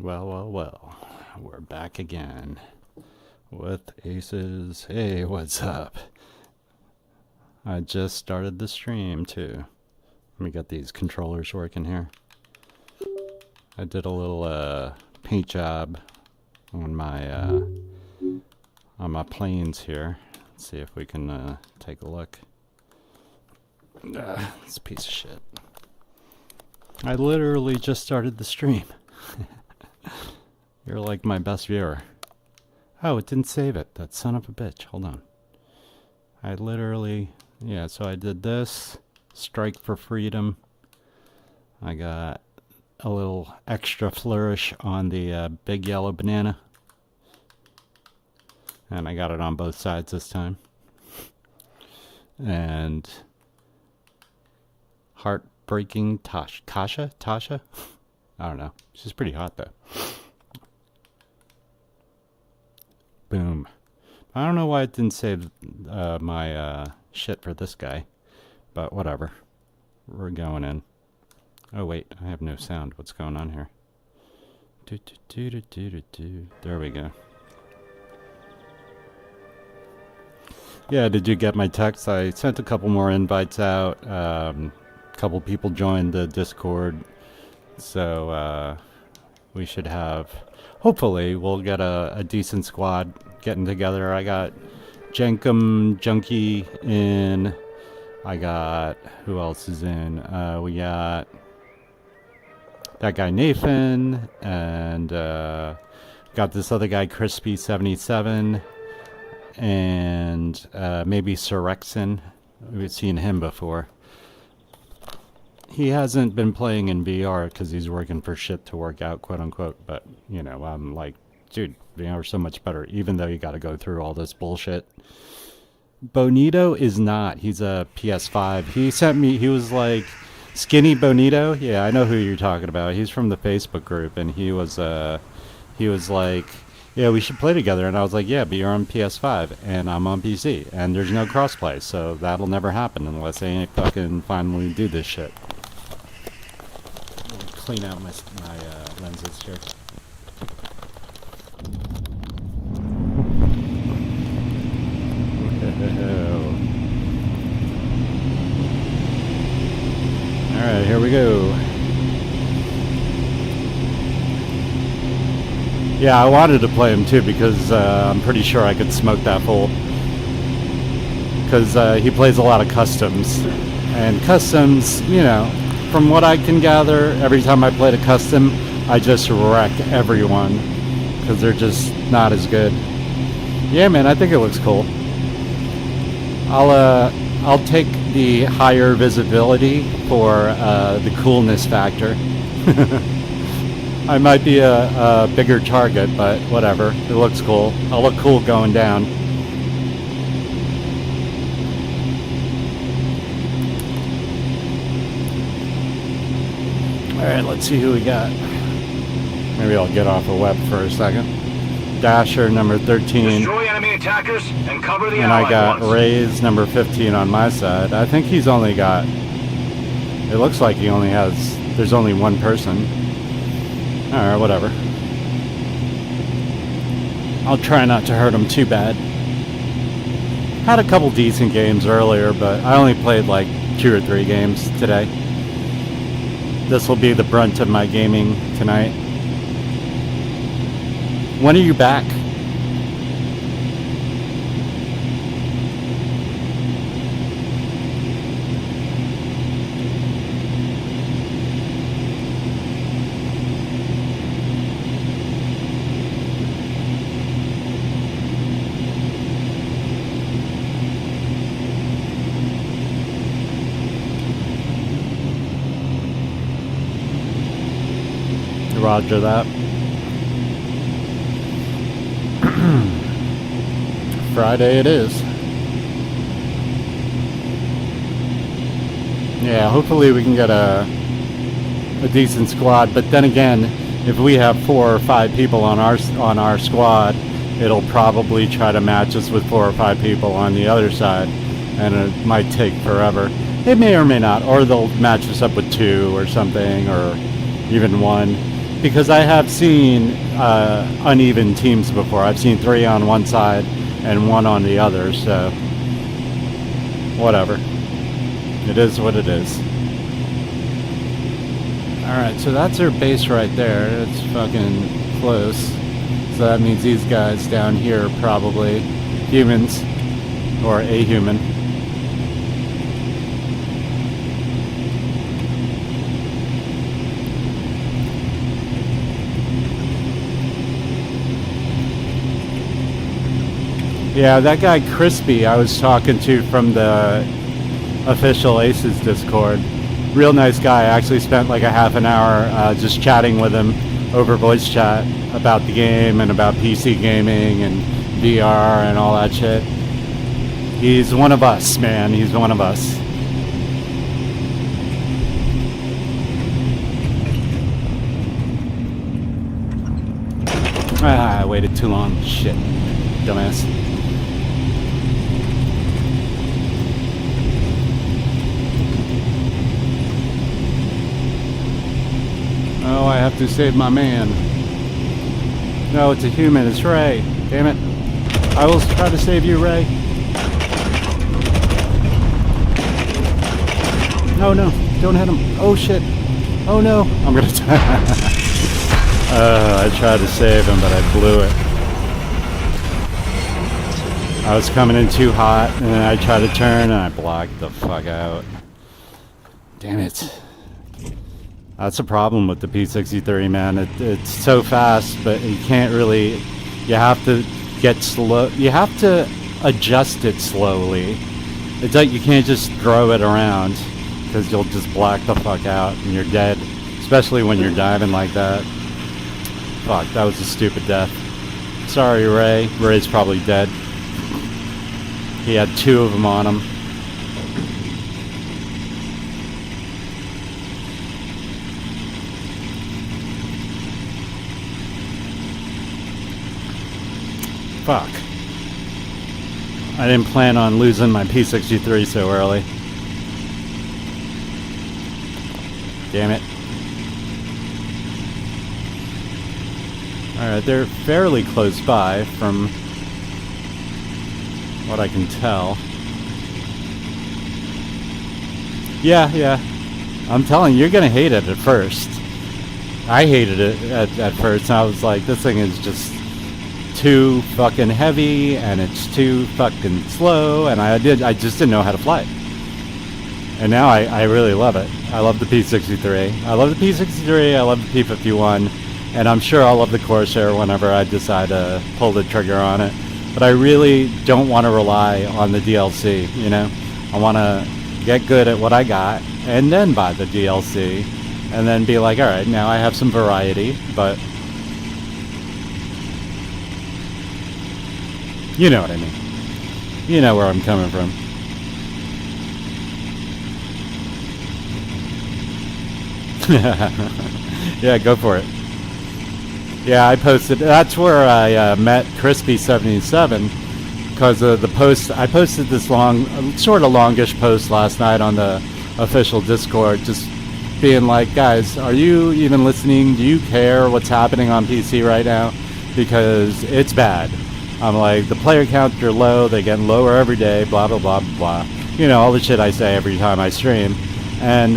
Well. We're back again with Aces. Hey, what's up? I just started the stream too. Let me get these controllers working here. I did a little paint job on my planes here. Let's see if we can take a look. It's a piece of shit. I literally just started the stream. You're like my best viewer. Oh, it didn't save it. That son of a bitch. Hold on. I literally... Yeah, so I did this. Strike for freedom. I got a little extra flourish on the big yellow banana. And I got it on both sides this time. And... Heartbreaking Tasha? I don't know. She's pretty hot though. Boom. I don't know why it didn't save my shit for this guy. But whatever. We're going in. Oh wait, I have no sound. What's going on here? There we go. Yeah, did you get my text? I sent a couple more invites out. Couple people joined the Discord. So we should have... Hopefully, we'll get a decent squad getting together. I got Jenkum Junkie in. I got... Who else is in? We got that guy Nathan. And got this other guy Crispy77. And maybe Surexon. We've seen him before. He hasn't been playing in VR because he's working for shit to work out, quote unquote. But, you know, I'm like, dude, VR is so much better, even though you got to go through all this bullshit. Bonito is not. He's a PS5. He sent me, he was like, Skinny Bonito? Yeah, I know who you're talking about. He's from the Facebook group, and he was like, yeah, we should play together. And I was like, yeah, but you're on PS5, and I'm on PC, and there's no crossplay, so that'll never happen unless they ain't fucking finally do this shit. Clean out my lenses here. Alright, here we go. Yeah, I wanted to play him too because I'm pretty sure I could smoke that fool. Because he plays a lot of customs. And customs, you know, from what I can gather, every time I played a custom, I just wreck everyone. Because they're just not as good. Yeah, man, I think it looks cool. I'll take the higher visibility for the coolness factor. I might be a bigger target, but whatever. It looks cool. I'll look cool going down. Alright, let's see who we got. Maybe I'll get off the web for a second. Dasher, number 13. Destroy enemy attackers and cover the and I got Ray's number 15 on my side. I think he's only got... It looks like he only has... There's only one person. Alright, whatever. I'll try not to hurt him too bad. Had a couple decent games earlier, but I only played like 2 or 3 games today. This will be the brunt of my gaming tonight. When are you back? Roger that. Friday it is. Yeah, hopefully we can get a decent squad. But then again, if we have 4 or 5 people on our squad, it'll probably try to match us with 4 or 5 people on the other side, and it might take forever. It may or may not, or they'll match us up with 2 or something, or even 1. because I have seen uneven teams before. I've seen 3 on one side and 1 on the other, so whatever. It is what it is. Alright, so that's their base right there. It's fucking close. So that means these guys down here are probably humans, or a human. Yeah, that guy Crispy I was talking to from the official Aces Discord. Real nice guy. I actually spent like a half an hour just chatting with him over voice chat about the game and about PC gaming and VR and all that shit. He's one of us, man. He's one of us. I waited too long. Shit. Dumbass. Oh, I have to save my man. No, it's a human. It's Ray. Damn it. I will try to save you, Ray. No, no. Don't hit him. Oh, shit. Oh, no. I'm gonna die. I tried to save him, but I blew it. I was coming in too hot, and then I tried to turn, and I blocked the fuck out. Damn it. That's a problem with the P63, man. It's so fast, but you can't really... You have to get slow... You have to adjust it slowly. It's like you can't just throw it around, because you'll just black the fuck out, and you're dead. Especially when you're diving like that. Fuck, that was a stupid death. Sorry, Ray. Ray's probably dead. He had 2 of them on him. Fuck. I didn't plan on losing my P63 so early. Damn it. Alright, they're fairly close by from what I can tell. Yeah. I'm telling you, you're gonna hate it at first. I hated it at first, and I was like, this thing is just too fucking heavy, and it's too fucking slow, and I just didn't know how to fly it. And now I really love it. I love the P63. I love the P63, I love the P51, and I'm sure I'll love the Corsair whenever I decide to pull the trigger on it. But I really don't want to rely on the DLC, you know? I want to get good at what I got, and then buy the DLC, and then be like, alright, now I have some variety, but... You know what I mean. You know where I'm coming from. Yeah, go for it. Yeah, I posted... That's where I met Crispy77, because of the post... I posted this long, sort of longish post last night on the official Discord, just being like, guys, are you even listening? Do you care what's happening on PC right now? Because it's bad. I'm like, the player counts are low, they get lower every day, blah, blah, blah, blah. You know, all the shit I say every time I stream. And,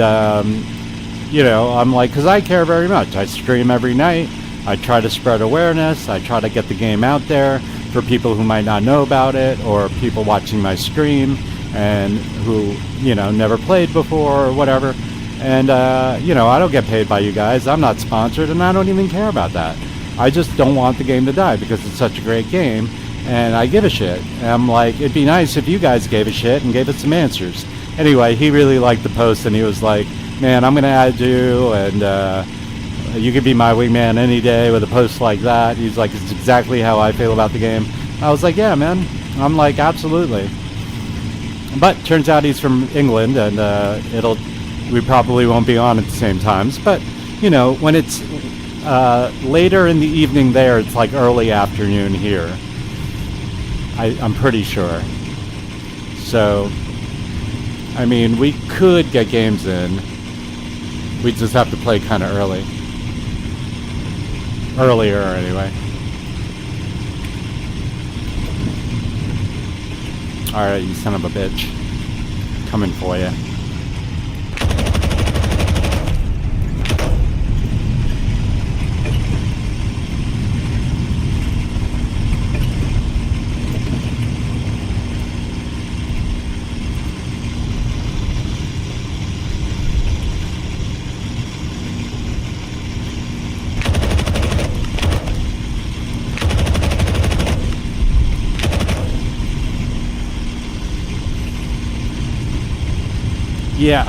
you know, I'm like, because I care very much. I stream every night. I try to spread awareness. I try to get the game out there for people who might not know about it, or people watching my stream and who, you know, never played before or whatever. And, you know, I don't get paid by you guys. I'm not sponsored, and I don't even care about that. I just don't want the game to die because it's such a great game, and I give a shit. And I'm like, it'd be nice if you guys gave a shit and gave us some answers. Anyway, he really liked the post, and he was like, man, I'm going to add you, and you could be my wingman any day with a post like that. He's like, it's exactly how I feel about the game. I was like, yeah, man. I'm like, absolutely. But turns out he's from England, and we probably won't be on at the same times. But, you know, when it's later in the evening there, it's like early afternoon here. I'm pretty sure. So, I mean, we could get games in. We just have to play kind of early. Earlier, anyway. Alright, you son of a bitch. Coming for you. Yeah,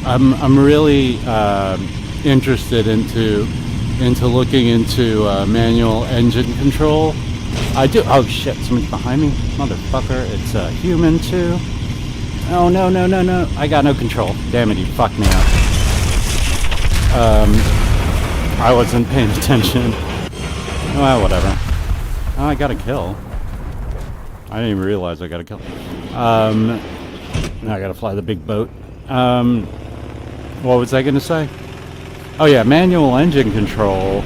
I'm really interested into looking into manual engine control. I do. Oh shit! Somebody's behind me, motherfucker! It's a human too. Oh no no no no! I got no control. Damn it! He fucked me up. I wasn't paying attention. Well, whatever. Oh, I got a kill. I didn't even realize I got a kill. Now I gotta fly the big boat. What was I gonna say? Oh yeah, manual engine control,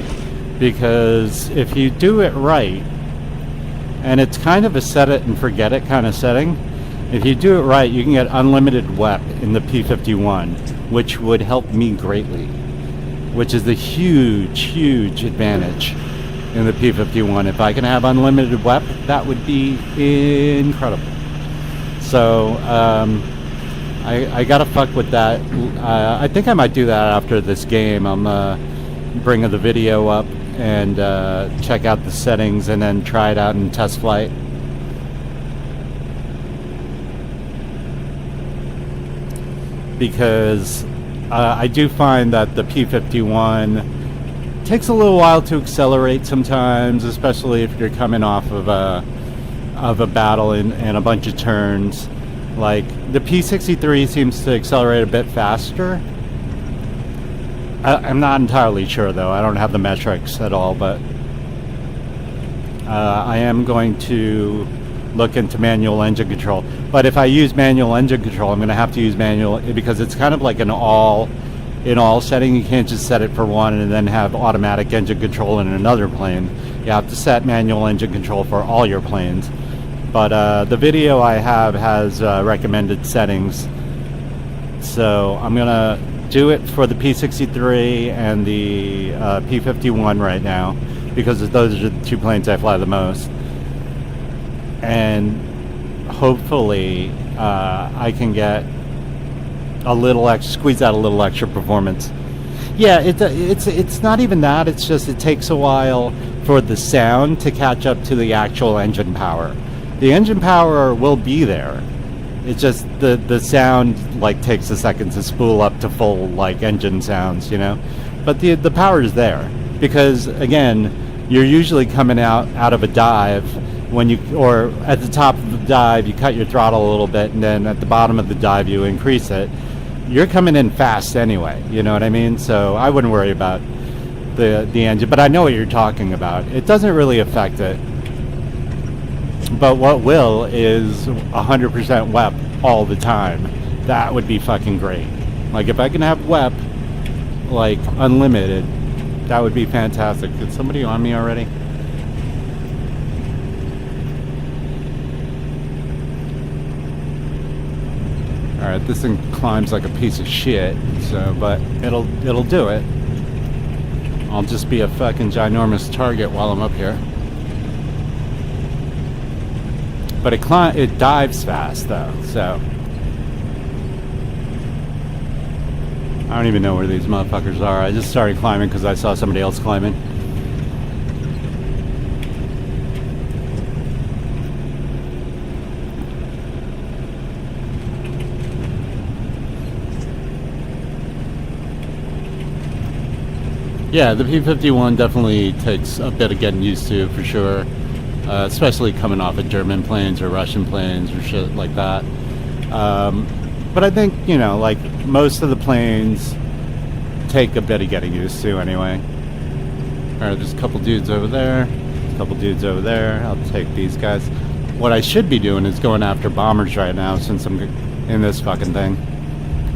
because if you do it right, and it's kind of a set it and forget it kind of setting, if you do it right, you can get unlimited WEP in the P51, which would help me greatly, which is the huge advantage in the P51. If I can have unlimited WEP, that would be incredible. So, I gotta fuck with that. I think I might do that after this game. I'm bringing the video up and check out the settings and then try it out in test flight. Because I do find that the P51 takes a little while to accelerate sometimes, especially if you're coming off of a battle and a bunch of turns. Like, the P63 seems to accelerate a bit faster. I'm not entirely sure, though. I don't have the metrics at all, but I am going to look into manual engine control. But if I use manual engine control, I'm going to have to use manual, because it's kind of like an all-in-all setting. You can't just set it for one and then have automatic engine control in another plane. You have to set manual engine control for all your planes. But the video I have has recommended settings, so I'm gonna do it for the P63 and the P51 right now, because those are the two planes I fly the most, and hopefully I can get a little squeeze out a little extra performance. Yeah, it's not even that. It's just it takes a while for the sound to catch up to the actual engine power. The engine power will be there. It's just the sound like takes a second to spool up to full like engine sounds, you know. But the power is there, because again, you're usually coming out of a dive when or at the top of the dive you cut your throttle a little bit, and then at the bottom of the dive you increase it. You're coming in fast anyway, you know what I mean? So I wouldn't worry about the engine, but I know what you're talking about. It doesn't really affect it. But what will is 100% WEP all the time. That would be fucking great. Like, if I can have WEP, like, unlimited, that would be fantastic. Is somebody on me already? Alright, this thing climbs like a piece of shit, so, but it'll do it. I'll just be a fucking ginormous target while I'm up here. But it dives fast though, so I don't even know where these motherfuckers are. I just started climbing because I saw somebody else climbing. Yeah, the P51 definitely takes a bit of getting used to, for sure. Especially coming off of German planes or Russian planes or shit like that. But I think, you know, like, most of the planes take a bit of getting used to anyway. Alright, there's a couple dudes over there. A couple dudes over there. I'll take these guys. What I should be doing is going after bombers right now, since I'm in this fucking thing.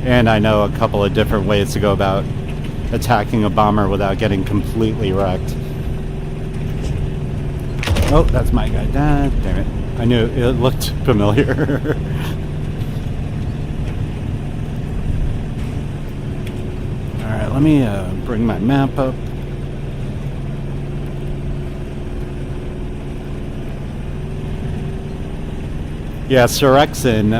And I know a couple of different ways to go about attacking a bomber without getting completely wrecked. Oh, that's my guy. Ah, damn it. I knew it looked familiar. Alright, let me bring my map up. Yeah, Surexin,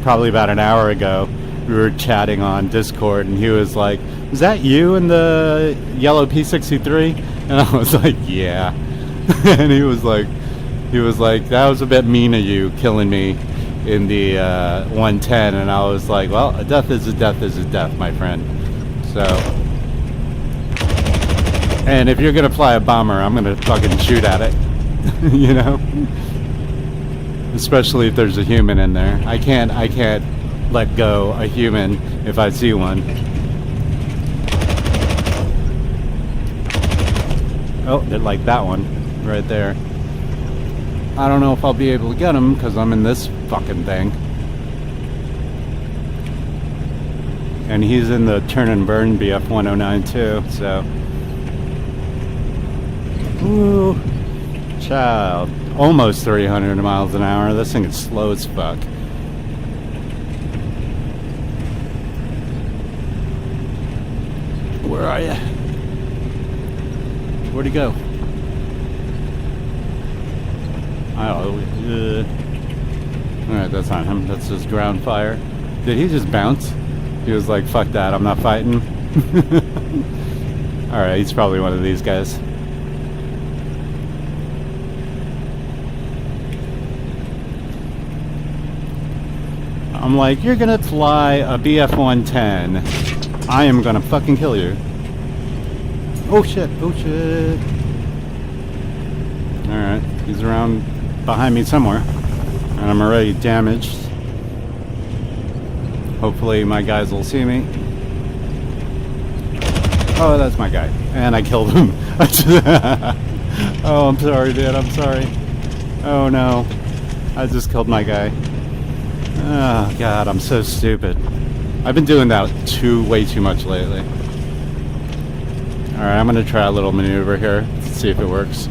probably about an hour ago, we were chatting on Discord, and he was like, "Was that you in the yellow P63?" And I was like, "Yeah." And he was like, "That was a bit mean of you, killing me in the 110." And I was like, "Well, a death is a death is a death, my friend." So, and if you're gonna fly a bomber, I'm gonna fucking shoot at it, you know. Especially if there's a human in there. I can't let go a human if I see one. Oh, like that one right there. I don't know if I'll be able to get him because I'm in this fucking thing. And he's in the turn and burn BF 109 too, so. Ooh, child. Almost 300 miles an hour. This thing is slow as fuck. Where are you? Where'd he go? Alright, that's not him. That's just ground fire. Did he just bounce? He was like, fuck that, I'm not fighting. Alright, he's probably one of these guys. I'm like, you're gonna fly a BF-110. I am gonna fucking kill you. Oh shit, oh shit. Alright, he's around behind me somewhere. And I'm already damaged. Hopefully my guys will see me. Oh, that's my guy. And I killed him. Oh, I'm sorry, dude, I'm sorry. Oh no. I just killed my guy. Oh god, I'm so stupid. I've been doing that way too much lately. Alright, I'm gonna try a little maneuver here. See if it works.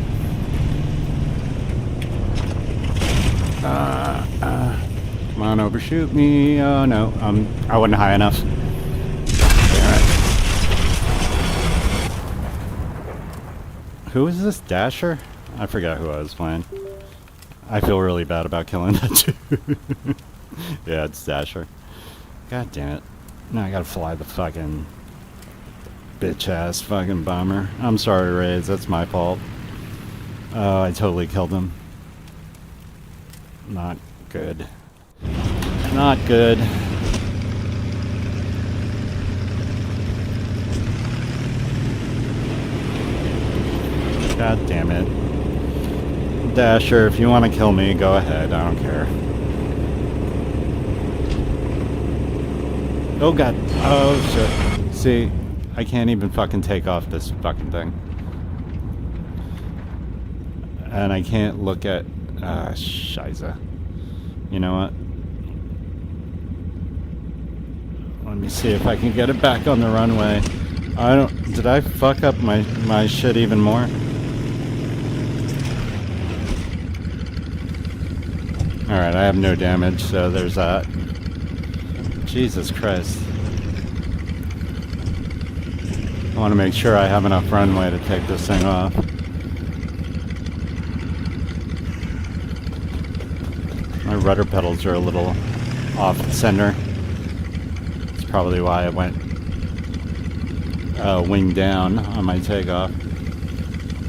Come on, overshoot me. Oh no, I wasn't high enough. Alright. Who is this, Dasher? I forgot who I was playing. I feel really bad about killing that dude. Yeah, it's Dasher. God damn it. Now I gotta fly the fucking bitch-ass fucking bomber. I'm sorry, Rays. That's my fault. Oh, I totally killed him. Not good. Not good. God damn it. Dasher, if you want to kill me, go ahead. I don't care. Oh god. Oh shit. See, I can't even fucking take off this fucking thing. And I can't look at... Shiza. You know what? Let me see if I can get it back on the runway. Did I fuck up my shit even more? Alright, I have no damage, so there's that. Jesus Christ. I want to make sure I have enough runway to take this thing off. My rudder pedals are a little off center. That's probably why I went wing down on my takeoff.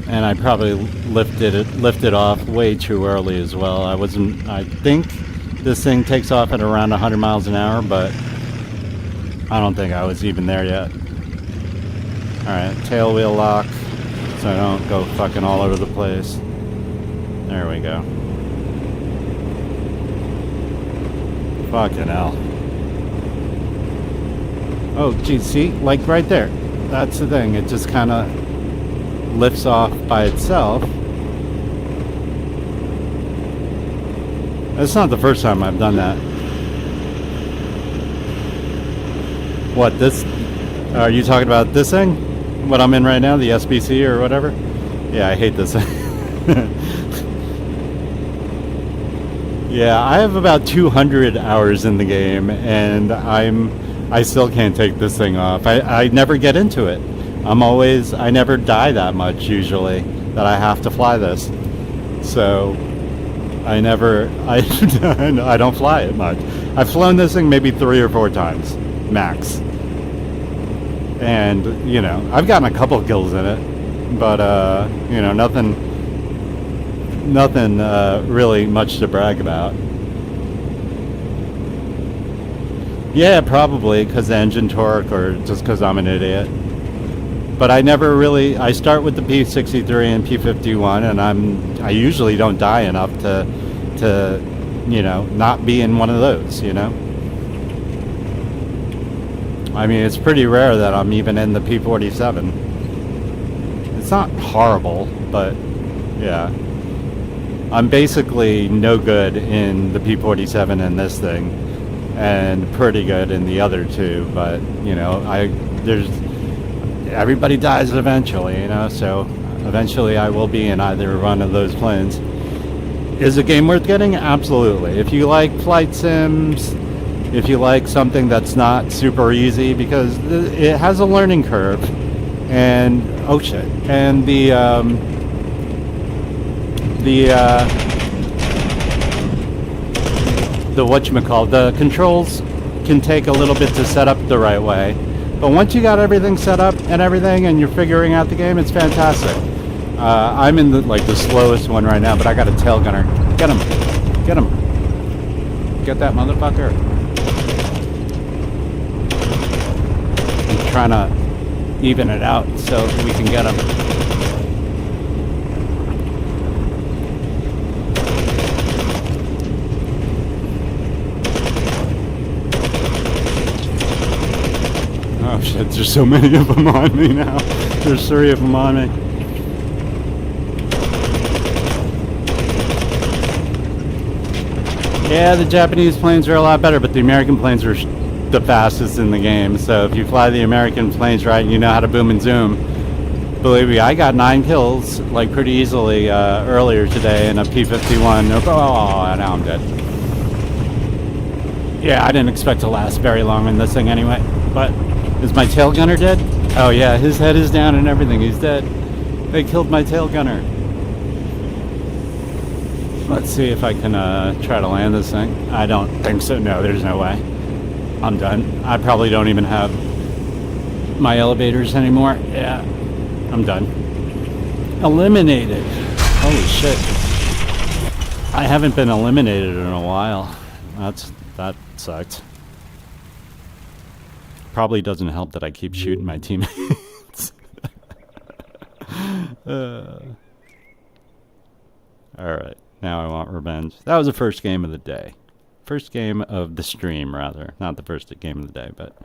And I probably lifted off way too early as well. I think this thing takes off at around 100 miles an hour, but I don't think I was even there yet. Alright, tail wheel lock, so I don't go fucking all over the place. There we go. Fucking hell. Oh, geez, see? Like right there. That's the thing. It just kind of lifts off by itself. It's not the first time I've done that. What, this? Are you talking about this thing? What I'm in right now? The SBC or whatever? Yeah, I hate this thing. Yeah, I have about 200 hours in the game, and I still can't take this thing off. I never get into it. I never die that much usually that I have to fly this. So I don't fly it much. I've flown this thing maybe 3 or 4 times, max. And, I've gotten a couple kills in it, but, nothing really much to brag about. Yeah, probably because the engine torque or just because I'm an idiot. But I start with the P63 and P51, and I usually don't die enough to not be in one of those, I mean, it's pretty rare that I'm even in the P47. It's not horrible, but yeah. I'm basically no good in the P47 in this thing, and pretty good in the other two, but, everybody dies eventually, so eventually I will be in either one of those planes. Is the game worth getting? Absolutely. If you like flight sims, if you like something that's not super easy, because it has a learning curve, and oh shit, and the whatchamacallit, the controls can take a little bit to set up the right way. But once you got everything set up and everything and you're figuring out the game, it's fantastic. I'm in the slowest one right now, but I got a tail gunner. Get him. Get him. Get that motherfucker. I'm trying to even it out so we can get him. Oh shit, there's so many of them on me now. There's 3 of them on me. Yeah, the Japanese planes are a lot better, but the American planes are the fastest in the game. So if you fly the American planes right, you know how to boom and zoom. Believe me, I got 9 kills pretty easily earlier today in a P51. Oh, now I'm dead. Yeah, I didn't expect to last very long in this thing anyway, but... Is my tail gunner dead? Oh yeah, his head is down and everything. He's dead. They killed my tail gunner. Let's see if I can try to land this thing. I don't think so. No, there's no way. I'm done. I probably don't even have my elevators anymore. Yeah, I'm done. Eliminated. Holy shit. I haven't been eliminated in a while. That sucked. Probably doesn't help that I keep shooting my teammates. Alright, now I want revenge. That was the first game of the day. First game of the stream, rather. Not the first game of the day, but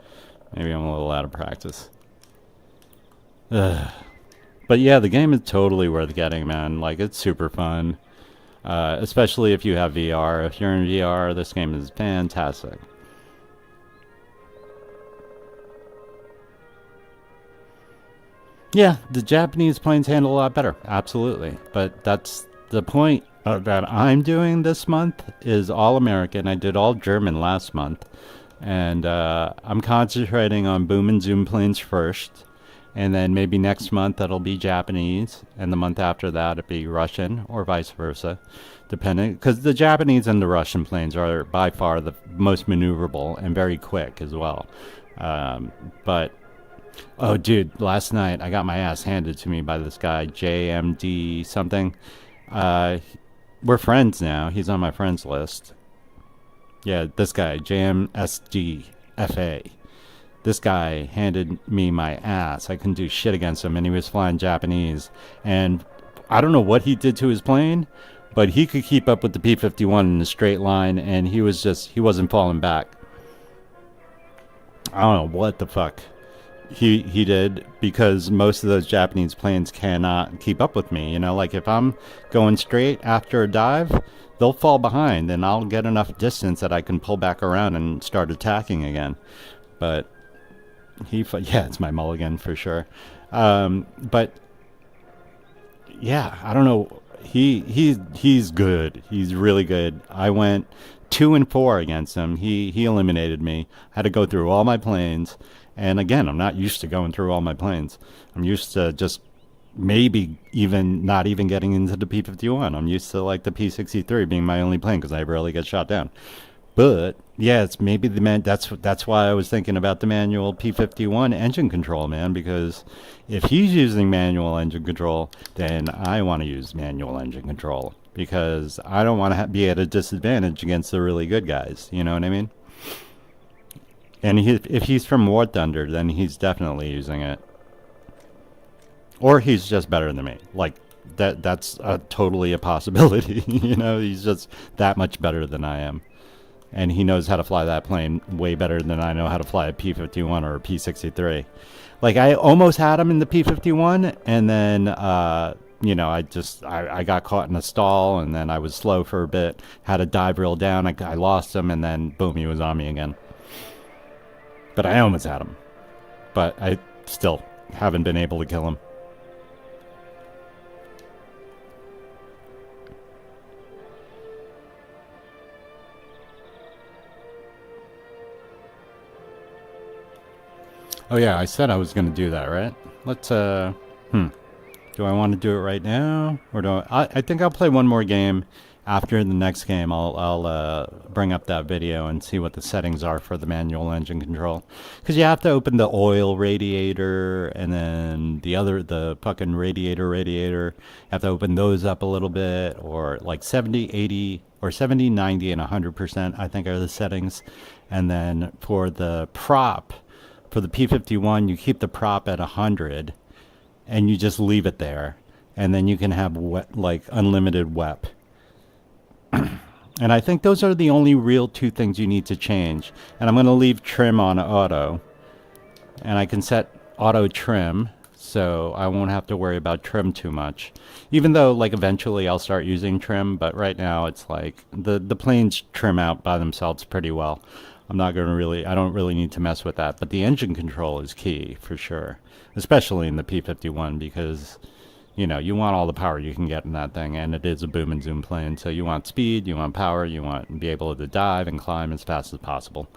maybe I'm a little out of practice. But yeah, the game is totally worth getting, man. It's super fun. Especially if you have VR. If you're in VR, this game is fantastic. Yeah, the Japanese planes handle a lot better, absolutely. But that's the point that I'm doing this month is all American. I did all German last month. And I'm concentrating on boom and zoom planes first. And then maybe next month that'll be Japanese. And the month after that it'll be Russian or vice versa. Depending, because the Japanese and the Russian planes are by far the most maneuverable and very quick as well. But... Oh, dude, last night I got my ass handed to me by this guy, JMD something. We're friends now. He's on my friends list. Yeah, this guy, JMSDFA. This guy handed me my ass. I couldn't do shit against him, and he was flying Japanese. And I don't know what he did to his plane, but he could keep up with the P51 in a straight line, and he wasn't falling back. I don't know what the fuck he did, because most of those Japanese planes cannot keep up with me. If I'm going straight after a dive, they'll fall behind, and I'll get enough distance that I can pull back around and start attacking again. But yeah, it's my mulligan for sure. But yeah, I don't know. he's good. He's really good. I went 2-4 against him. He eliminated me. Had to go through all my planes, and again, I'm not used to going through all my planes. I'm used to just maybe even not even getting into the P-51. I'm used to like the P-63 being my only plane because I rarely get shot down. But yeah, it's maybe the man. That's why I was thinking about the manual P-51 engine control, man. Because if he's using manual engine control, then I want to use manual engine control because I don't want to be at a disadvantage against the really good guys. You know what I mean? And if he's from War Thunder, then he's definitely using it, or he's just better than me. Like that's totally a possibility. You know, he's just that much better than I am. And he knows how to fly that plane way better than I know how to fly a P-51 or a P-63. Like, I almost had him in the P-51, and then, you know, I got caught in a stall, and then I was slow for a bit, had to dive real down, I lost him, and then, boom, he was on me again. But I almost had him. But I still haven't been able to kill him. Oh yeah, I said I was going to do that, right? Let's, do I want to do it right now? Or do I think I'll play one more game. After the next game, I'll bring up that video and see what the settings are for the manual engine control. Because you have to open the oil radiator and then the fucking radiator. You have to open those up a little bit, or like 70, 80, or 70, 90, and 100%, I think are the settings. And then for the prop, for the P-51, you keep the prop at 100, and you just leave it there, and then you can have like unlimited WEP. And I think those are the only real two things you need to change. And I'm going to leave trim on auto, and I can set auto trim, so I won't have to worry about trim too much. Even though, like, eventually I'll start using trim, but right now it's like the planes trim out by themselves pretty well. I don't really need to mess with that. But the engine control is key for sure, especially in the P-51, because, you know, you want all the power you can get in that thing, and it is a boom and zoom plane. So you want speed, you want power, you want to be able to dive and climb as fast as possible.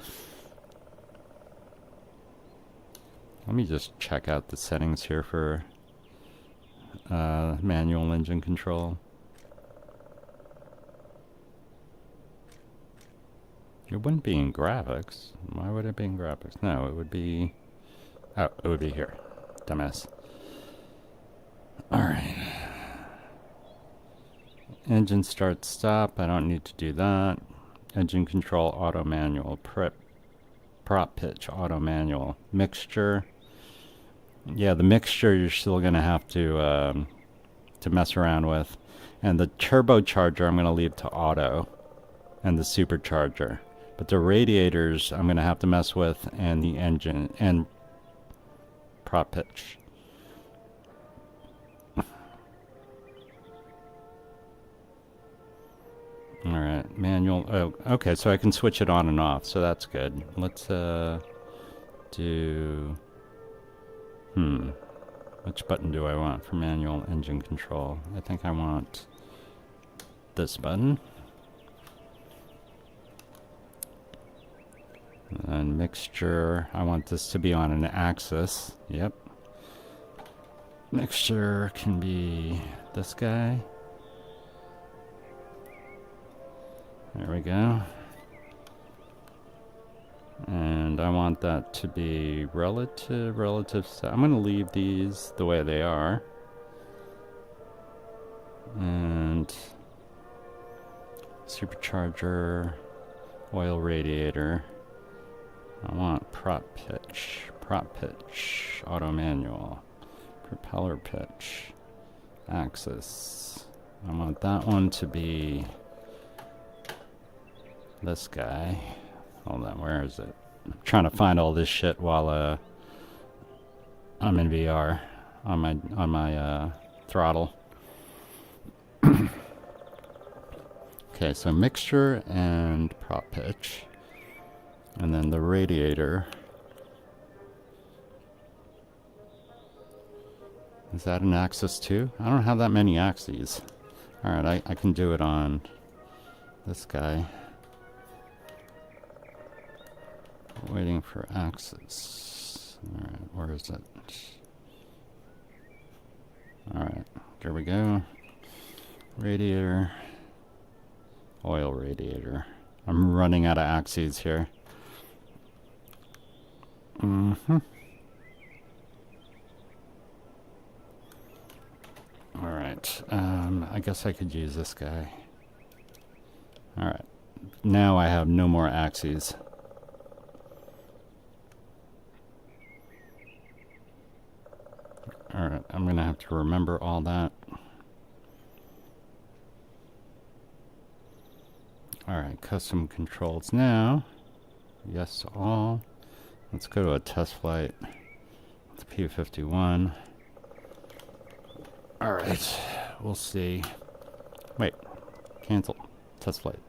Let me just check out the settings here for manual engine control. It wouldn't be in graphics. Why would it be in graphics? No, it would be... Oh, it would be here. Dumbass. Alright. Engine start stop. I don't need to do that. Engine control auto manual. Prop pitch auto manual. Mixture. Yeah, the mixture you're still going to have to mess around with. And the turbocharger I'm going to leave to auto. And the supercharger. But the radiators I'm going to have to mess with, and the engine, and prop pitch. Alright, manual. Oh, okay, so I can switch it on and off, so that's good. Let's do... Which button do I want for manual engine control? I think I want this button. And mixture, I want this to be on an axis. Yep. Mixture can be this guy. There we go. And I want that to be relative. I'm going to leave these the way they are. And supercharger, oil radiator. I want prop pitch, auto manual, propeller pitch, axis. I want that one to be this guy. Hold on, where is it? I'm trying to find all this shit while I'm in VR on my throttle. Okay, so mixture and prop pitch. And then the radiator. Is that an axis too? I don't have that many axes. Alright, I can do it on this guy. Waiting for axis. Alright, where is it? Alright, there we go. Radiator. Oil radiator. I'm running out of axes here. Alright, I guess I could use this guy. Alright, now I have no more axes. Alright, I'm gonna have to remember all that. Alright, custom controls now. Yes to all. Let's go to a test flight. It's P5. Alright, we'll see. Wait, cancel. Test flight.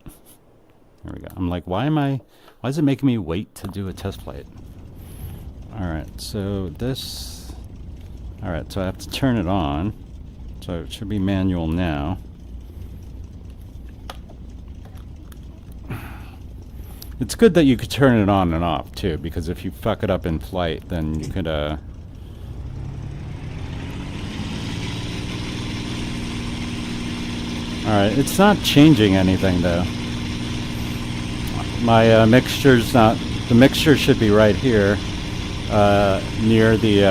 There we go. I'm like, why is it making me wait to do a test flight? Alright, so this... Alright, so I have to turn it on. So it should be manual now. It's good that you could turn it on and off too, because if you fuck it up in flight, then you could Alright, it's not changing anything though. My mixture's not... The mixture should be right here, near the,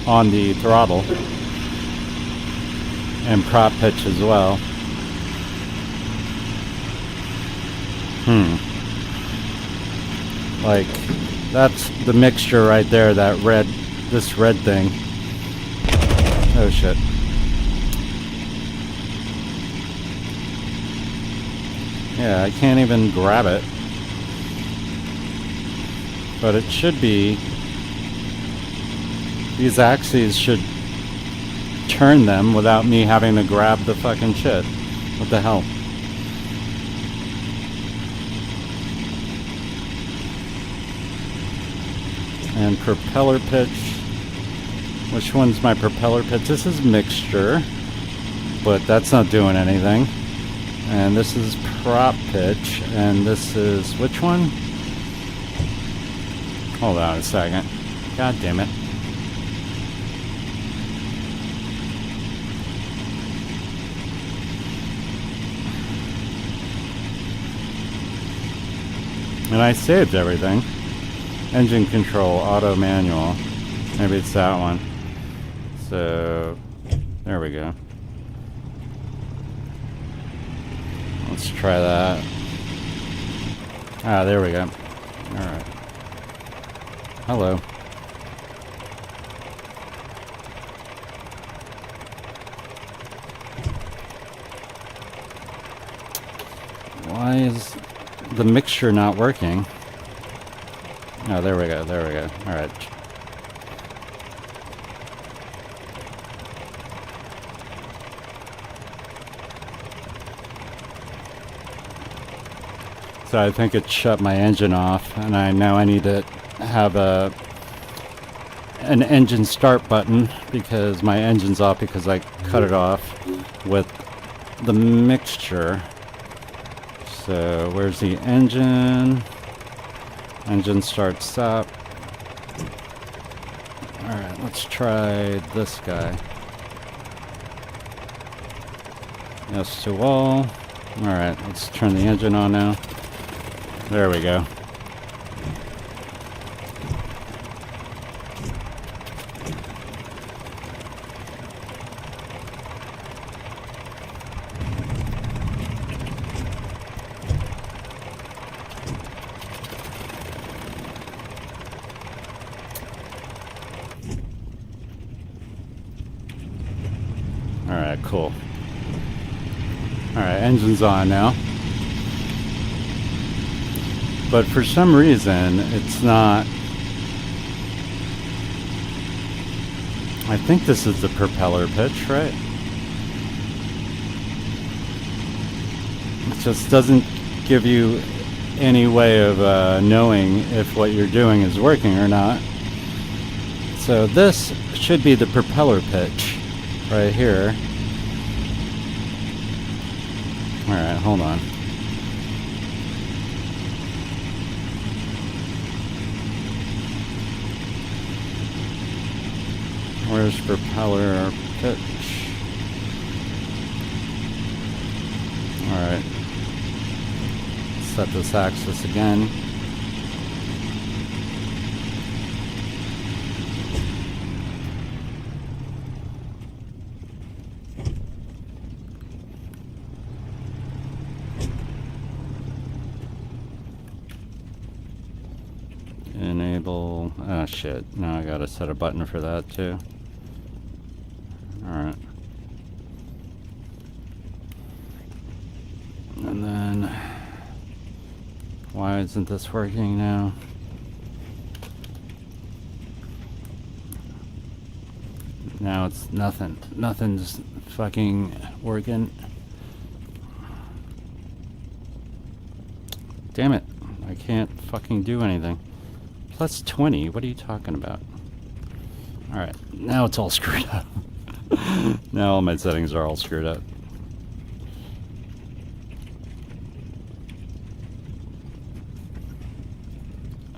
on the throttle. And prop pitch as well. Like, that's the mixture right there, that red, this red thing. Oh shit. Yeah, I can't even grab it. But it should be... These axes should turn them without me having to grab the fucking shit. What the hell? And propeller pitch. Which one's my propeller pitch? This is mixture, but that's not doing anything. And this is prop pitch, and this is which one? Hold on a second. God damn it. And I saved everything. Engine control, auto manual. Maybe it's that one. So, there we go. Let's try that. Ah, there we go. Alright. Hello. Why is the mixture not working? Oh, there we go, there we go. Alright. So I think it shut my engine off, and now I need to have an engine start button because my engine's off because I cut it off with the mixture. So where's the engine? Engine starts up. Alright, let's try this guy. Yes to all. Alright, let's turn the engine on now. There we go. Alright, cool. Alright, engine's on now. But for some reason, it's not... I think this is the propeller pitch, right? It just doesn't give you any way of knowing if what you're doing is working or not. So this should be the propeller pitch right here. Alright, hold on. Where's propeller pitch? Alright. Set this axis again. Enable. Oh shit. Now I gotta set a button for that too. Alright. And then. Why isn't this working now? Now it's nothing. Nothing's fucking working. Damn it. I can't fucking do anything. Plus 20? What are you talking about? Alright, now it's all screwed up. Now all my settings are all screwed up.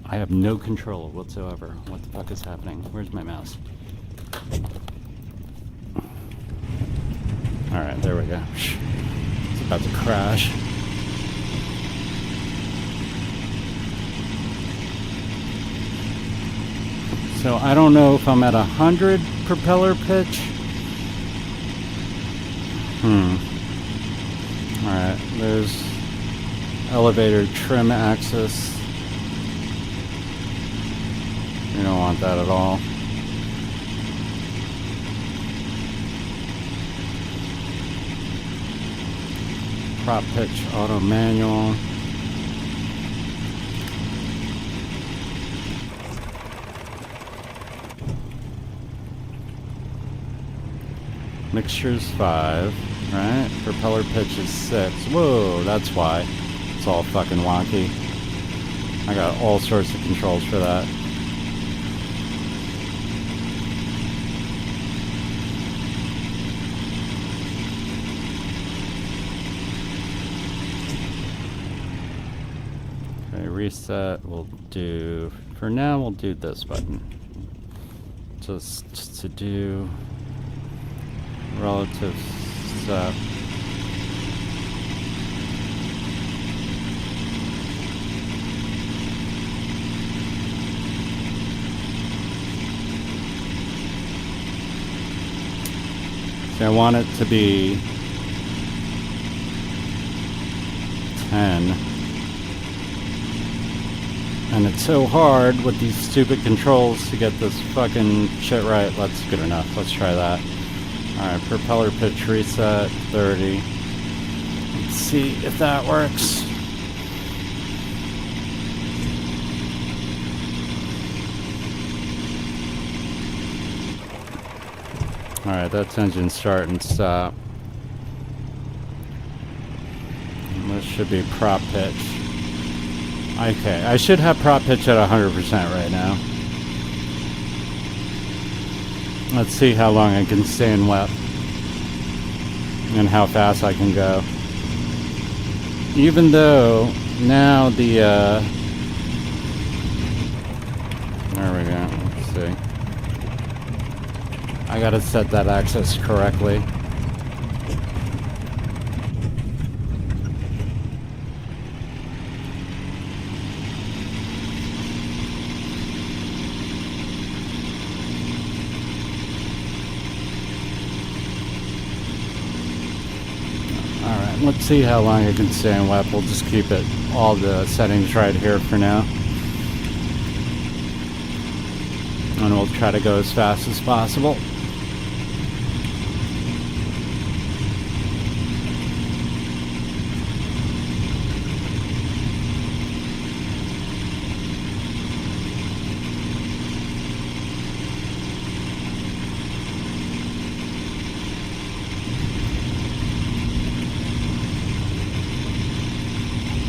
I have no control whatsoever. What the fuck is happening? Where's my mouse? Alright, there we go. It's about to crash. So I don't know if I'm at 100 propeller pitch. Alright, there's elevator trim axis. We don't want that at all. Prop pitch auto manual. Mixture's 5, right? Propeller pitch is 6. Whoa, that's why. It's all fucking wonky. I got all sorts of controls for that. Okay, reset. We'll do, for now, we'll do this button. Just to do relative step. So I want it to be 10. And it's so hard with these stupid controls to get this fucking shit right. That's good enough. Let's try that. Alright, propeller pitch reset, 30. Let's see if that works. Alright, that's engine start and stop. And this should be prop pitch. Okay, I should have prop pitch at 100% right now. Let's see how long I can stay in wet and how fast I can go. Even though now the there we go. Let's see. I gotta set that axis correctly. Let's see how long I can stay in wet. We'll just keep it all the settings right here for now. And we'll try to go as fast as possible.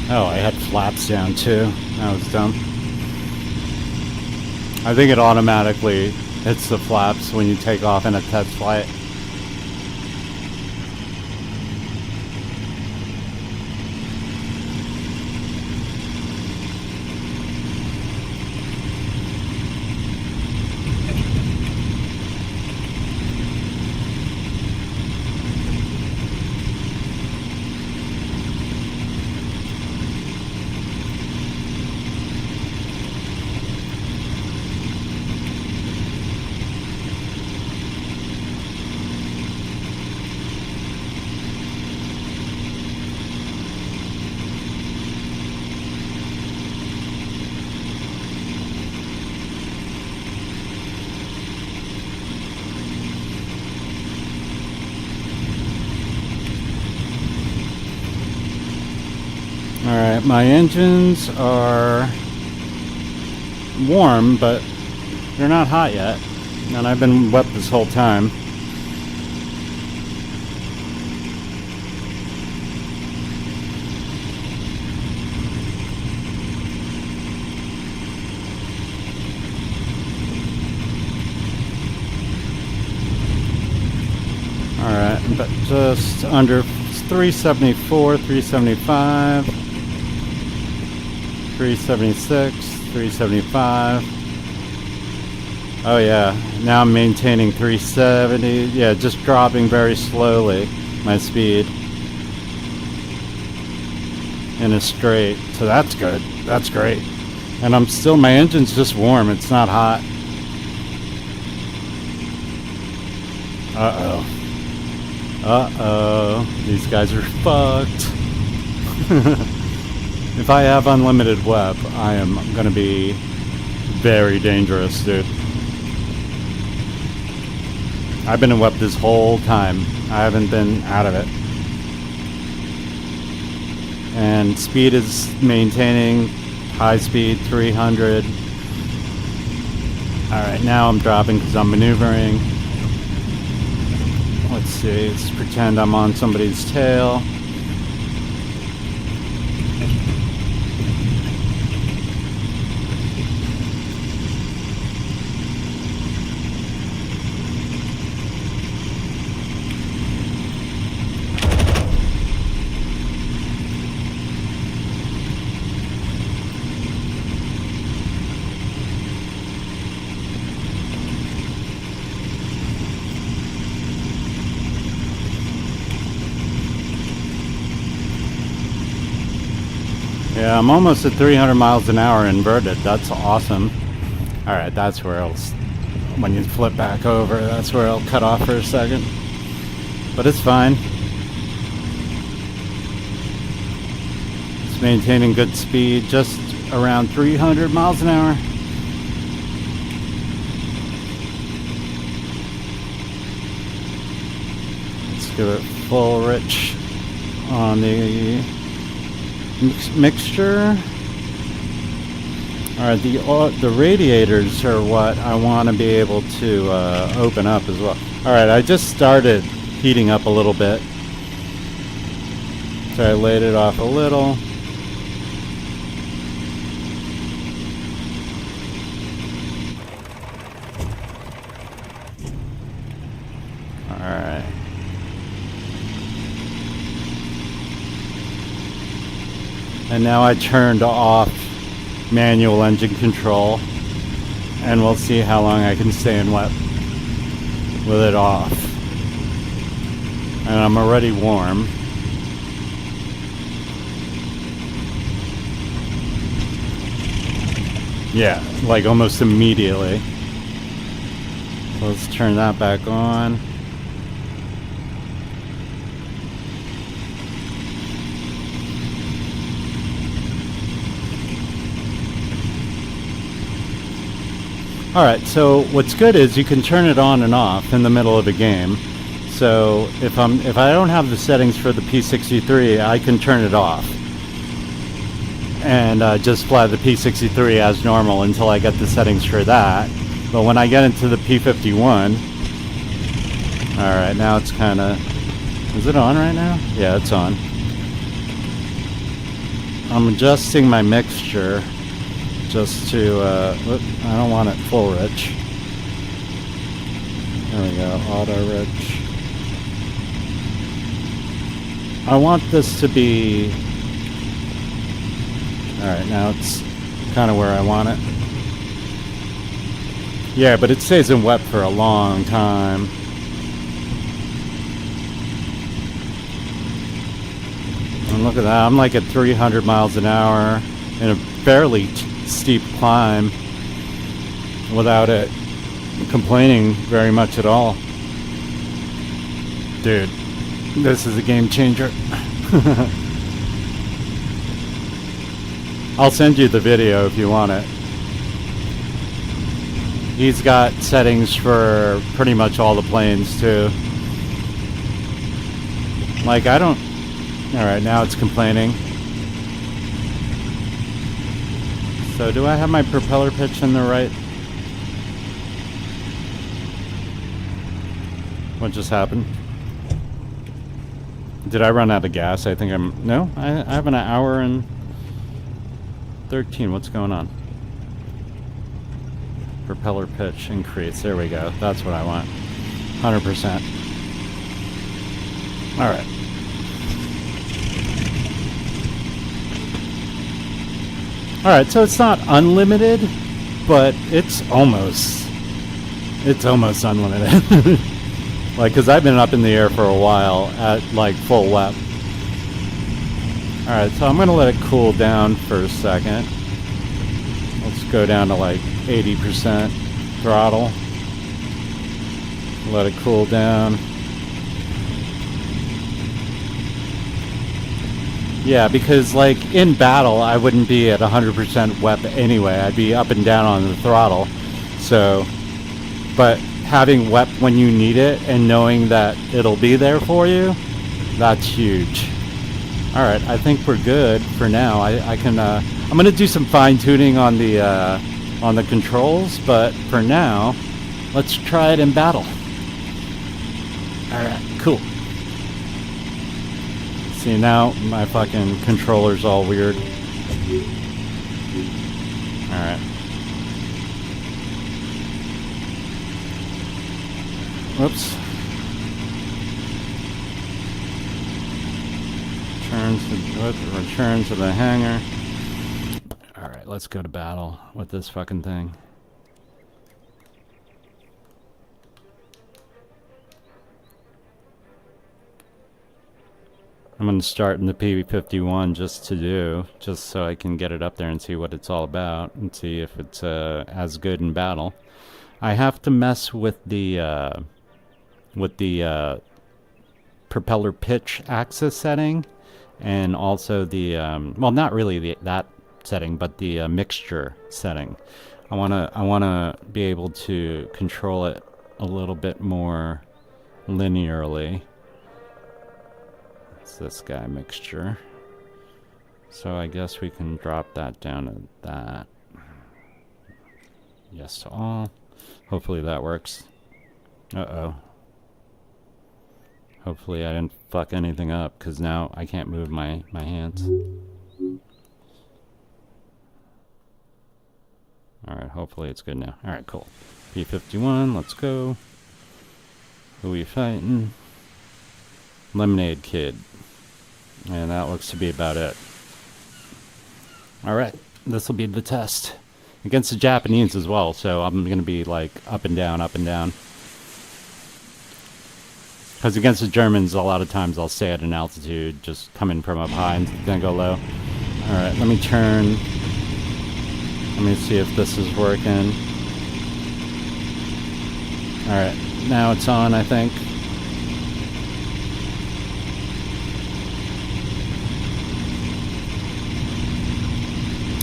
Oh, I had flaps down too. That was dumb. I think it automatically hits the flaps when you take off in a test flight. my engines are warm, but they're not hot yet. And I've been wet this whole time. Alright, but just under 374, 375, 376, 375. Oh yeah, now I'm maintaining 370. Yeah, just dropping very slowly my speed in a straight. So that's good. That's great. And my engine's just warm. It's not hot. Uh-oh. Uh-oh. These guys are fucked. If I have unlimited web, I am gonna be very dangerous, dude. I've been in web this whole time. I haven't been out of it. And speed is maintaining high speed, 300. Alright, now I'm dropping because I'm maneuvering. Let's see, let's pretend I'm on somebody's tail. Yeah, I'm almost at 300 miles an hour inverted. That's awesome. Alright, that's where when you flip back over, that's where I'll cut off for a second. But it's fine. It's maintaining good speed, just around 300 miles an hour. Let's give it full rich on the mixture. Alright, the radiators are what I want to be able to open up as well. Alright, I just started heating up a little bit. So I laid it off a little. Alright. And now I turned off manual engine control, and we'll see how long I can stay in wet with it off. And I'm already warm. Yeah, like almost immediately. So let's turn that back on. Alright, so what's good is you can turn it on and off in the middle of a game. So if I don't have the settings for the P63, I can turn it off and just fly the P63 as normal until I get the settings for that. But when I get into the P51, alright, now it's kind of... Is it on right now? Yeah, it's on. I'm adjusting my mixture just to, I don't want it full rich. There we go, auto rich. I want this to be... Alright, now it's kind of where I want it. Yeah, but it stays in wet for a long time. And look at that, I'm like at 300 miles an hour in a fairly steep climb without it complaining very much at all. Dude, this is a game changer. I'll send you the video if you want it. He's got settings for pretty much all the planes too. Like I don't... Alright, now it's complaining. So do I have my propeller pitch in the right? What just happened? Did I run out of gas? I think no, I have an hour and 13. What's going on? Propeller pitch increase. There we go. That's what I want. 100%. All right. All right, so it's not unlimited, but it's almost unlimited. Like, because I've been up in the air for a while at, like, full WEP. Alright, so I'm going to let it cool down for a second. Let's go down to, like, 80% throttle. Let it cool down. Yeah, because, like, in battle, I wouldn't be at 100% WEP anyway. I'd be up and down on the throttle. So, but having WEP when you need it and knowing that it'll be there for you, that's huge. All right, I think we're good for now. I can. I'm gonna do some fine tuning on the controls, but for now, let's try it in battle. All right, cool. See, now my fucking controller's all weird. All right. Whoops. Return to the hangar. Alright, let's go to battle with this fucking thing. I'm gonna start in the Pt5 just so I can get it up there and see what it's all about and see if it's as good in battle. I have to mess with the propeller pitch axis setting, and also the well, not really that setting, but the mixture setting. I wanna be able to control it a little bit more linearly. It's this guy, mixture. So I guess we can drop that down to that. Yes to all. Hopefully that works. Uh-oh. Hopefully I didn't fuck anything up, because now I can't move my hands. Alright, hopefully it's good now. Alright, cool. P51, let's go. Who we fighting? Lemonade Kid. And that looks to be about it. Alright, this will be the test. Against the Japanese as well, so I'm going to be like up and down, up and down. Because against the Germans, a lot of times I'll stay at an altitude, just come in from up high and then go low. Alright, let me turn. Let me see if this is working. Alright, now it's on, I think.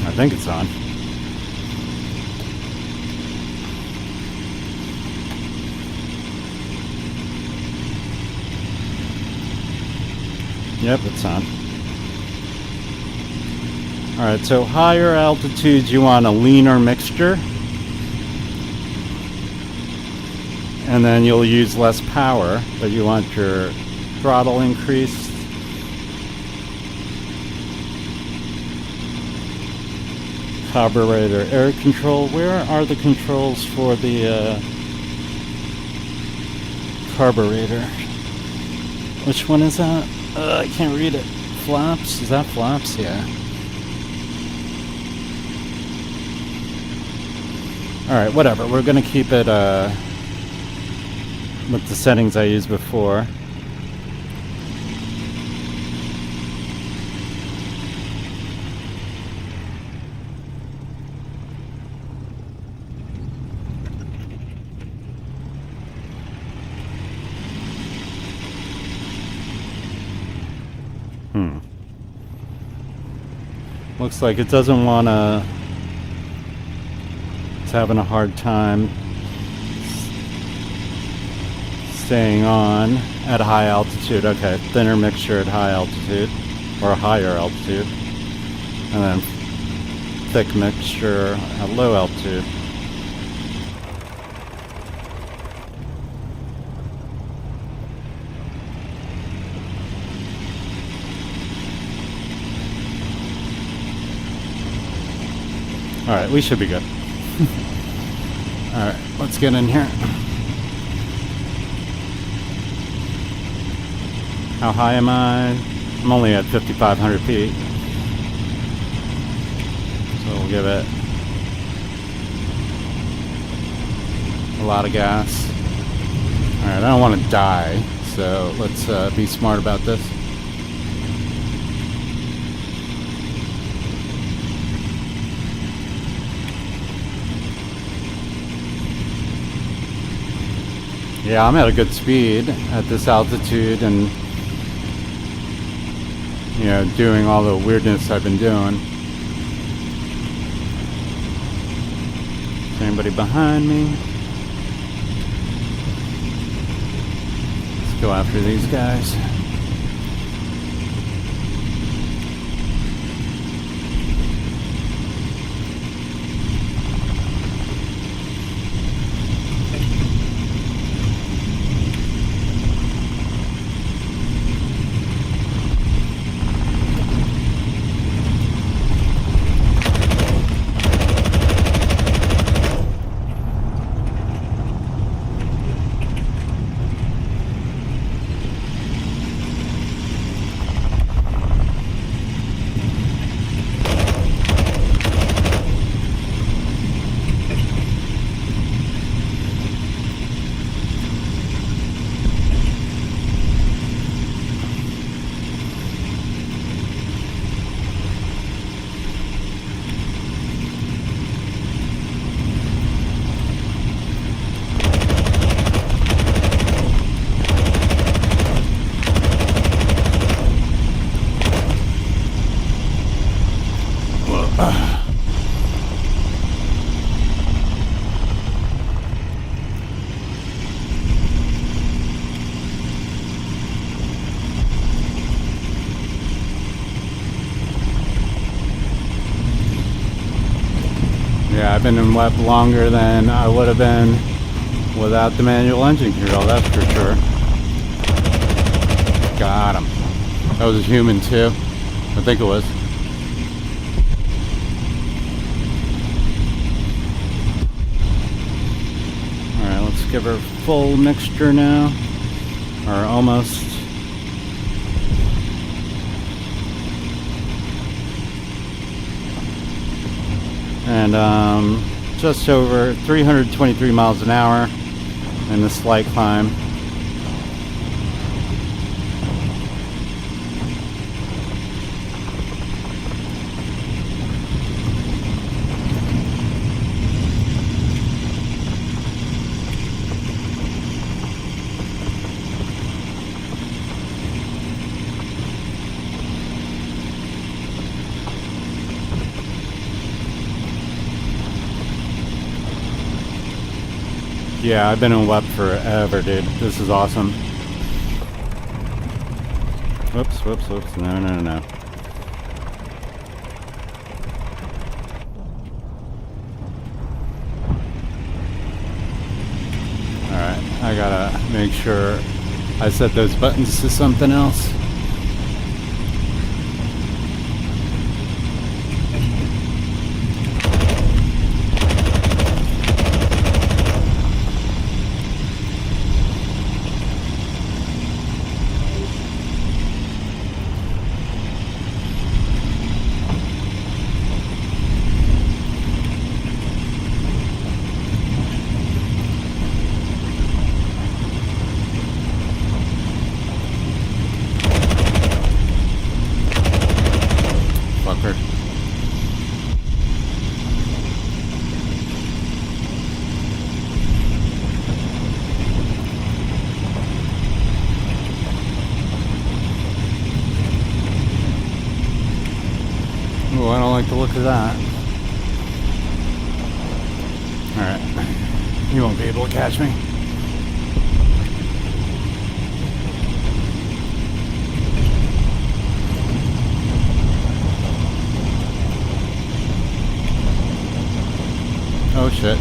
I think it's on. Yep, it's on. Alright, so higher altitudes you want a leaner mixture. And then you'll use less power, but you want your throttle increased. Carburetor air control. Where are the controls for the carburetor? Which one is that? I can't read it. Flaps? Is that flaps? Yeah. Alright, whatever. We're going to keep it with the settings I used before. Looks like it doesn't want to. It's having a hard time staying on at high altitude. Okay, thinner mixture at high altitude, or higher altitude. And then thick mixture at low altitude. Alright, we should be good. Alright, let's get in here. How high am I? I'm only at 5,500 feet. So we'll give it a lot of gas. Alright, I don't want to die, so let's be smart about this. Yeah, I'm at a good speed at this altitude and, you know, doing all the weirdness I've been doing. Is there anybody behind me? Let's go after these guys. Yeah, I've been in WEP longer than I would have been without the manual engine control, that's for sure. Got him. That was a human too. I think it was. Alright, let's give her full mixture now. Or almost. And just over 323 miles an hour in the slight climb. Yeah, I've been in WEP forever, dude. This is awesome. Whoops, whoops, whoops. No, no, no. Alright, I gotta make sure I set those buttons to something else. Fucker. Oh, I don't like the look of that. Alright. You won't be able to catch me. Oh shit.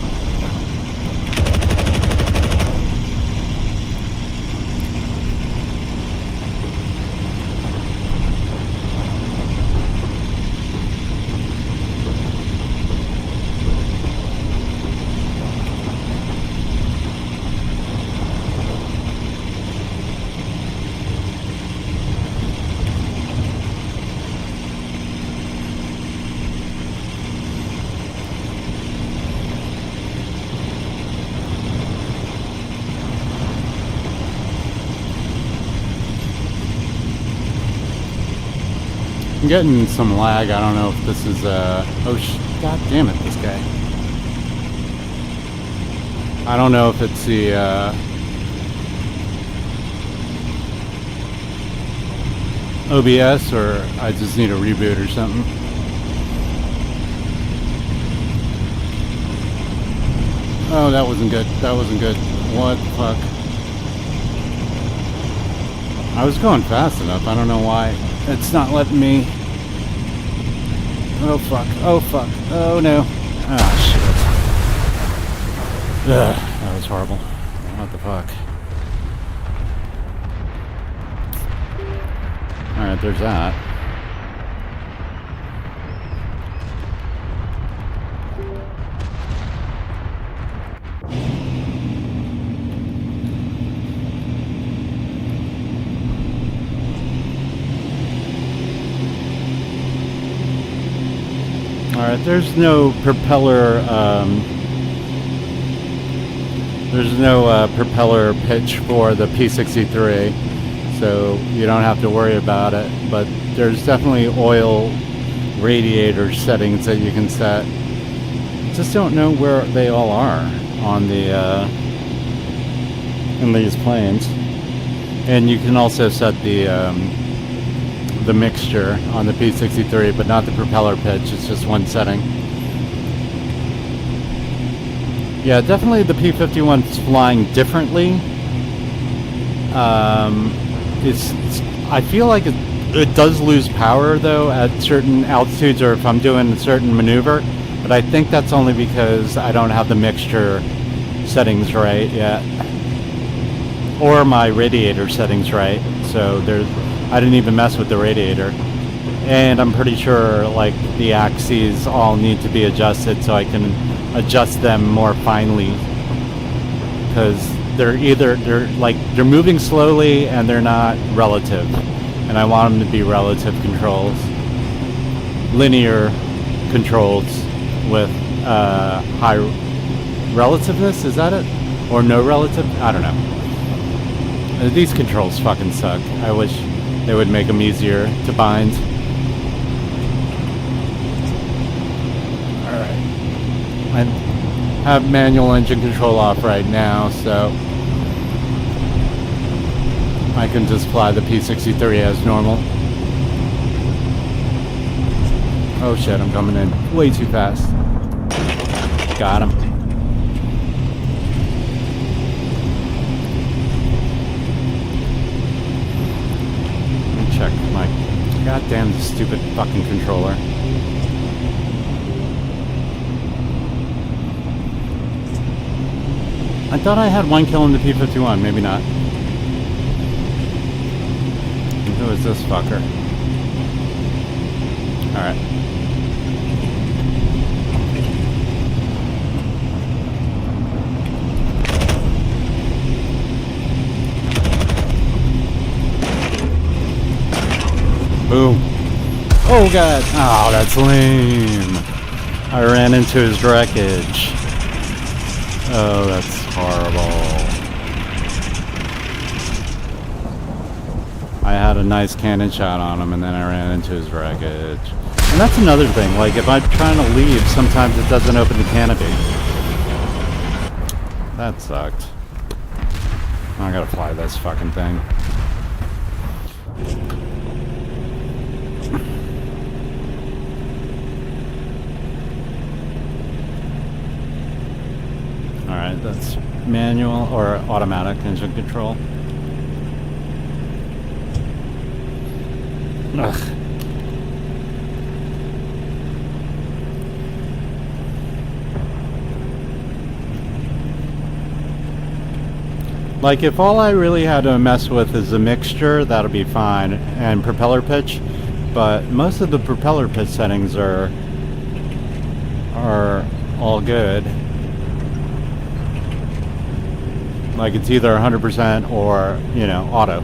I'm getting some lag. I don't know if this is god damn it, this guy. I don't know if it's the OBS or I just need a reboot or something. Oh, that wasn't good. That wasn't good. What the fuck? I was going fast enough. I don't know why it's not letting me. Oh fuck. Oh fuck. Oh no. Ah shit. Ugh, that was horrible. What the fuck? Alright, there's that. Alright, there's no propeller, propeller pitch for the P63, so you don't have to worry about it, but there's definitely oil radiator settings that you can set. Just don't know where they all are on the, in these planes. And you can also set the mixture on the P63, but not the propeller pitch. It's just one setting. Yeah, definitely the P51's flying differently. I feel like it does lose power though at certain altitudes, or if I'm doing a certain maneuver, but I think that's only because I don't have the mixture settings right yet, or my radiator settings right. So I didn't even mess with the radiator, and I'm pretty sure like the axes all need to be adjusted so I can adjust them more finely, because they're moving slowly and they're not relative, and I want them to be relative controls, linear controls with high relativeness. Is that it? Or no relative? I don't know. These controls fucking suck. I wish they would make them easier to bind. Alright. I have manual engine control off right now, so I can just fly the P63 as normal. Oh shit, I'm coming in way too fast. Got him. Check my goddamn stupid fucking controller. I thought I had 1 kill in the P51, maybe not. Who is this fucker? Alright. Boom. Oh god. Oh, that's lame. I ran into his wreckage. Oh, that's horrible. I had a nice cannon shot on him and then I ran into his wreckage. And that's another thing, like if I'm trying to leave, sometimes it doesn't open the canopy. That sucked. I gotta fly this fucking thing. Alright, that's manual or automatic engine control. Ugh. Like if all I really had to mess with is the mixture, that'll be fine, and propeller pitch. But most of the propeller pitch settings are all good. Like it's either 100% or, you know, auto.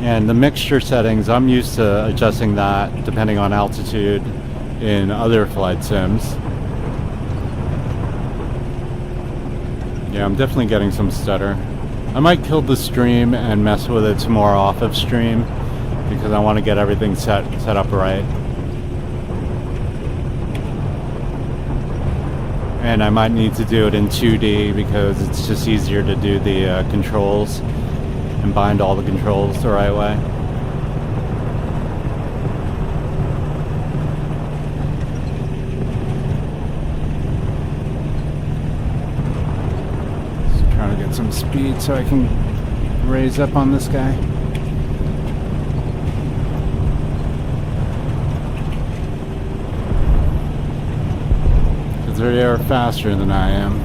And the mixture settings, I'm used to adjusting that depending on altitude in other flight sims. Yeah, I'm definitely getting some stutter. I might kill the stream and mess with it some more off of stream because I want to get everything set up right. And I might need to do it in 2D because it's just easier to do the controls and bind all the controls the right way. Just trying to get some speed so I can raise up on this guy. Because they are faster than I am.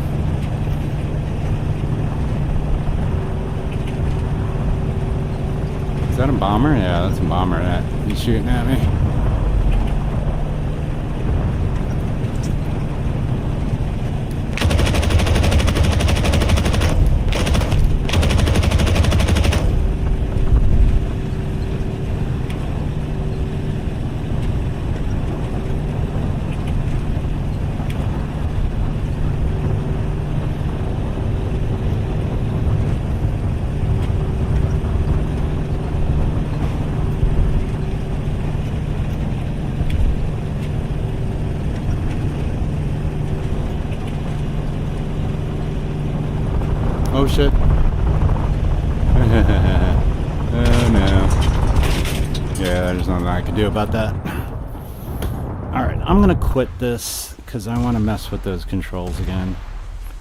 Is that a bomber? Yeah, that's a bomber. He's shooting at me. Oh shit. Oh no. Yeah, there's nothing I can do about that. Alright, I'm gonna quit this because I want to mess with those controls again.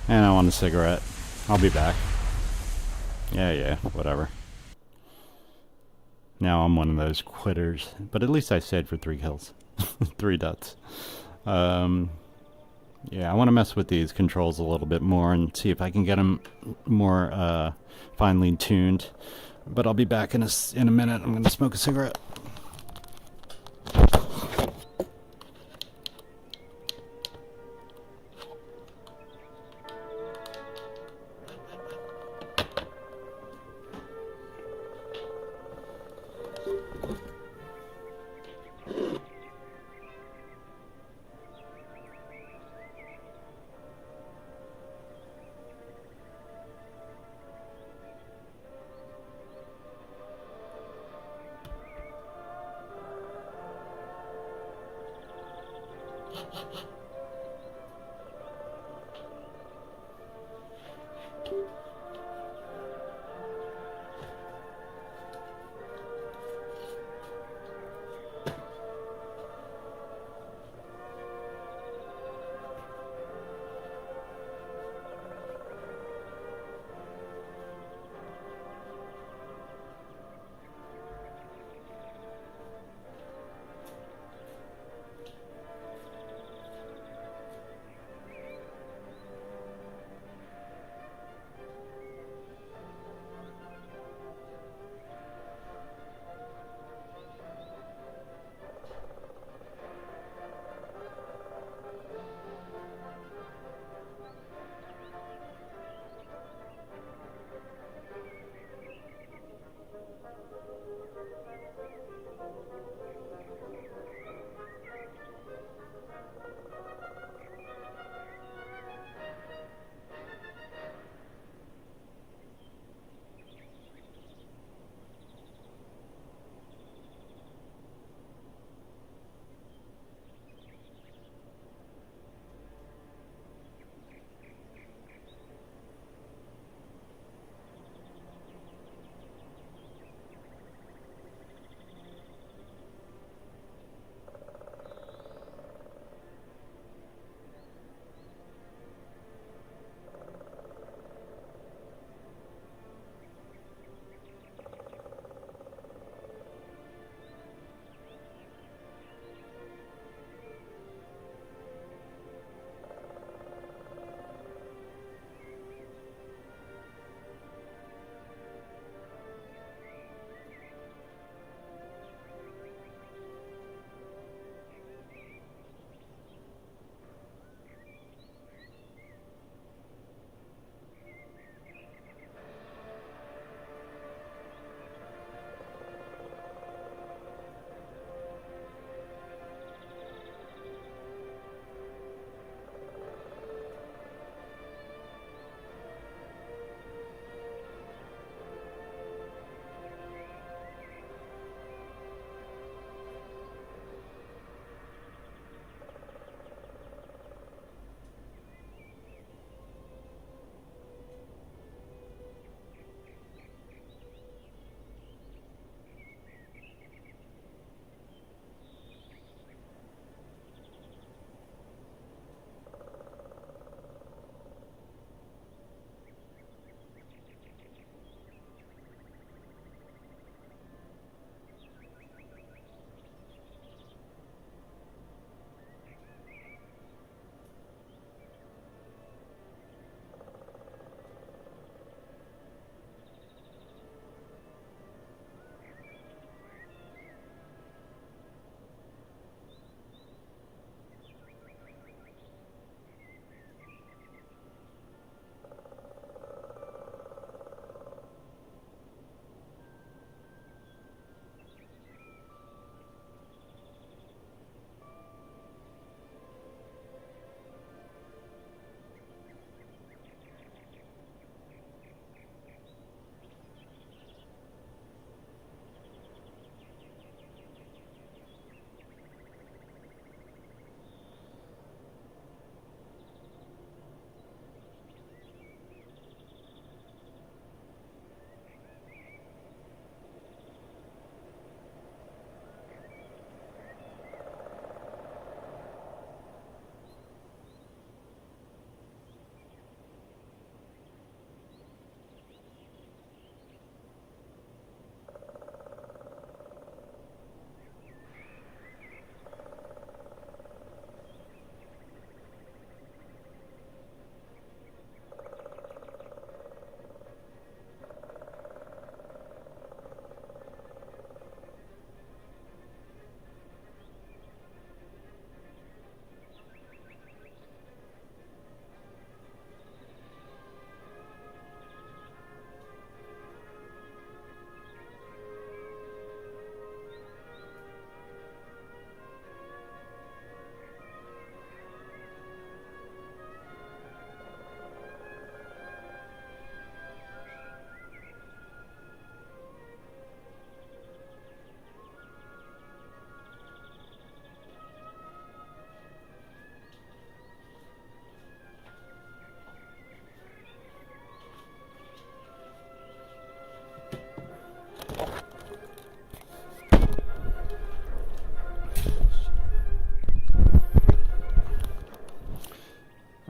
And I want a cigarette. I'll be back. Yeah, whatever. Now I'm one of those quitters. But at least I stayed for 3 kills. 3 dots. Yeah, I want to mess with these controls a little bit more and see if I can get them more finely tuned. But I'll be back in a minute. I'm going to smoke a cigarette.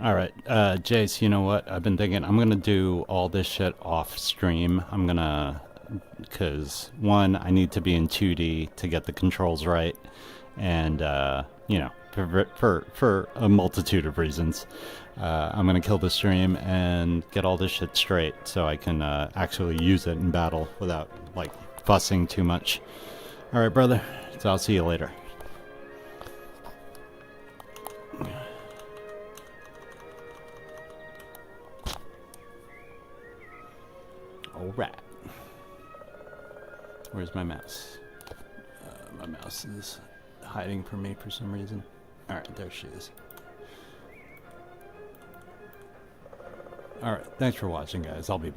All right, Jace, you know what? I've been thinking I'm gonna do all this shit off stream. Because one, I need to be in 2D to get the controls right, and you know, for a multitude of reasons. I'm gonna kill the stream and get all this shit straight so I can actually use it in battle without like fussing too much. All right, brother. So I'll see you later. All right. Where's my mouse? My mouse is hiding from me for some reason. All right, there she is. All right, thanks for watching, guys. I'll be back.